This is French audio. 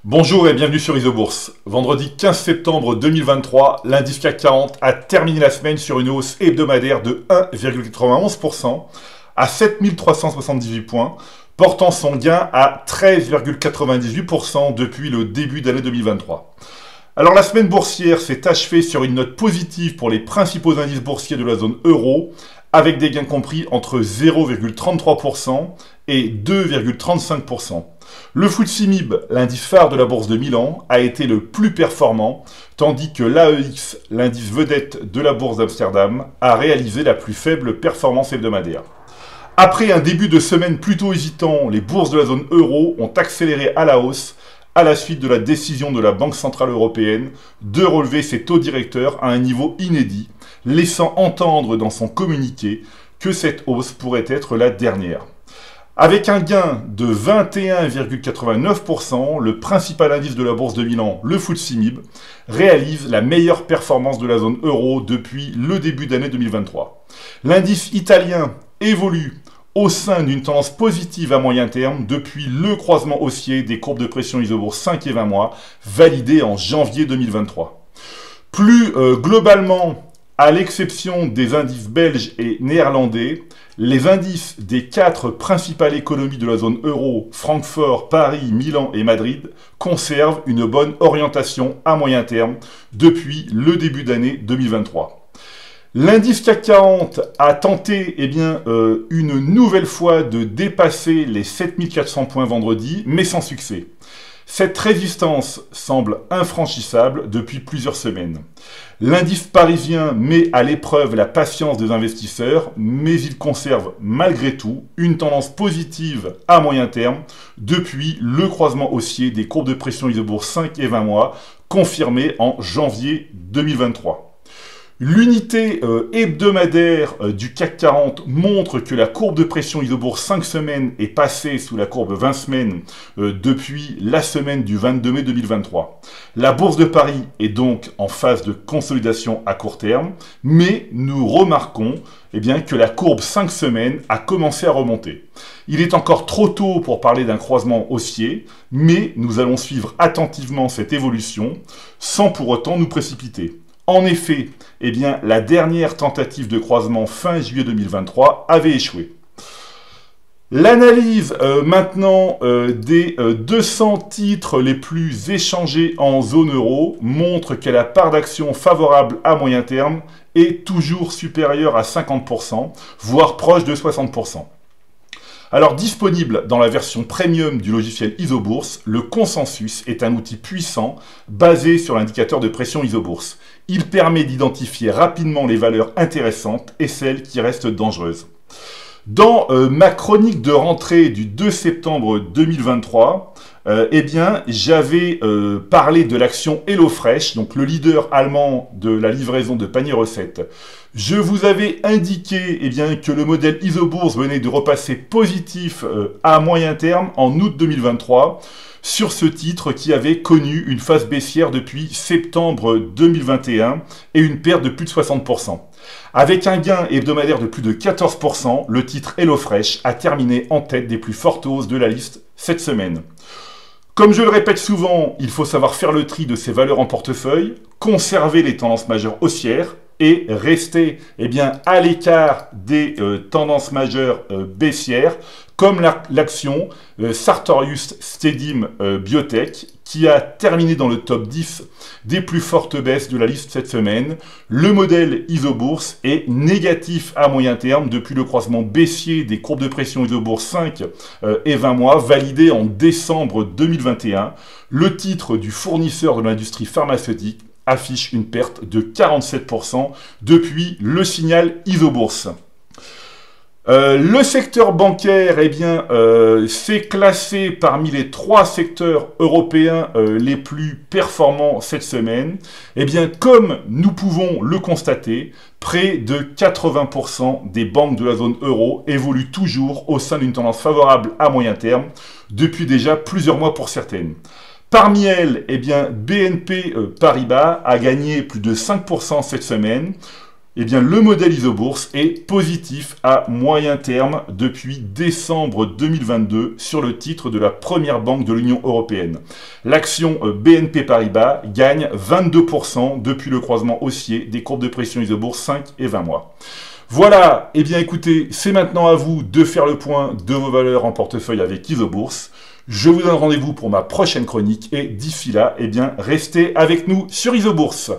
Bonjour et bienvenue sur Isobourse. Vendredi 15 septembre 2023, l'indice CAC 40 a terminé la semaine sur une hausse hebdomadaire de 1,91% à 7378 points, portant son gain à 13,98% depuis le début d'année 2023. Alors la semaine boursière s'est achevée sur une note positive pour les principaux indices boursiers de la zone euro, avec des gains compris entre 0,33% et 2,35%. Le FTSE MIB, l'indice phare de la bourse de Milan, a été le plus performant, tandis que l'AEX, l'indice vedette de la bourse d'Amsterdam, a réalisé la plus faible performance hebdomadaire. Après un début de semaine plutôt hésitant, les bourses de la zone euro ont accéléré à la hausse à la suite de la décision de la Banque Centrale Européenne de relever ses taux directeurs à un niveau inédit, laissant entendre dans son communiqué que cette hausse pourrait être la dernière. Avec un gain de 21,89%, le principal indice de la bourse de Milan, le FTSE MIB, réalise la meilleure performance de la zone euro depuis le début d'année 2023. L'indice italien évolue au sein d'une tendance positive à moyen terme depuis le croisement haussier des courbes de pression Isobourse 5 et 20 mois, validé en janvier 2023. Plus globalement, à l'exception des indices belges et néerlandais, les indices des 4 principales économies de la zone euro, Francfort, Paris, Milan et Madrid, conservent une bonne orientation à moyen terme depuis le début d'année 2023. L'indice CAC 40 a tenté une nouvelle fois de dépasser les 7400 points vendredi, mais sans succès. Cette résistance semble infranchissable depuis plusieurs semaines. L'indice parisien met à l'épreuve la patience des investisseurs, mais il conserve malgré tout une tendance positive à moyen terme depuis le croisement haussier des courbes de pression Isobourse 5 et 20 mois, confirmé en janvier 2023. L'unité hebdomadaire du CAC 40 montre que la courbe de pression Isobourse 5 semaines est passée sous la courbe 20 semaines depuis la semaine du 22 mai 2023. La bourse de Paris est donc en phase de consolidation à court terme, mais nous remarquons que la courbe 5 semaines a commencé à remonter. Il est encore trop tôt pour parler d'un croisement haussier, mais nous allons suivre attentivement cette évolution sans pour autant nous précipiter. En effet, la dernière tentative de croisement fin juillet 2023 avait échoué. L'analyse maintenant des 200 titres les plus échangés en zone euro montre que la part d'action favorable à moyen terme est toujours supérieure à 50%, voire proche de 60%. Alors, disponible dans la version premium du logiciel Isobourse, le consensus est un outil puissant basé sur l'indicateur de pression Isobourse. Il permet d'identifier rapidement les valeurs intéressantes et celles qui restent dangereuses. Dans ma chronique de rentrée du 2 septembre 2023, j'avais parlé de l'action HelloFresh, donc le leader allemand de la livraison de paniers recettes. Je vous avais indiqué que le modèle Isobourse venait de repasser positif à moyen terme en août 2023 sur ce titre qui avait connu une phase baissière depuis septembre 2021 et une perte de plus de 60%. Avec un gain hebdomadaire de plus de 14%, le titre HelloFresh a terminé en tête des plus fortes hausses de la liste cette semaine. Comme je le répète souvent, il faut savoir faire le tri de ses valeurs en portefeuille, conserver les tendances majeures haussières et rester à l'écart des tendances majeures baissières, comme l'action Sartorius Stedim Biotech, qui a terminé dans le top 10 des plus fortes baisses de la liste cette semaine. Le modèle Isobourse est négatif à moyen terme depuis le croisement baissier des courbes de pression Isobourse 5 et 20 mois, validé en décembre 2021. Le titre du fournisseur de l'industrie pharmaceutique affiche une perte de 47% depuis le signal Isobourse. Le secteur bancaire s'est classé parmi les 3 secteurs européens les plus performants cette semaine. Comme nous pouvons le constater, près de 80% des banques de la zone euro évoluent toujours au sein d'une tendance favorable à moyen terme depuis déjà plusieurs mois pour certaines. Parmi elles, BNP Paribas a gagné plus de 5% cette semaine. Eh bien, le modèle Isobourse est positif à moyen terme depuis décembre 2022 sur le titre de la première banque de l'Union européenne. L'action BNP Paribas gagne 22% depuis le croisement haussier des courbes de pression Isobourse 5 et 20 mois. Voilà, eh bien écoutez, c'est maintenant à vous de faire le point de vos valeurs en portefeuille avec Isobourse. Je vous donne rendez-vous pour ma prochaine chronique et d'ici là, eh bien, restez avec nous sur Isobourse.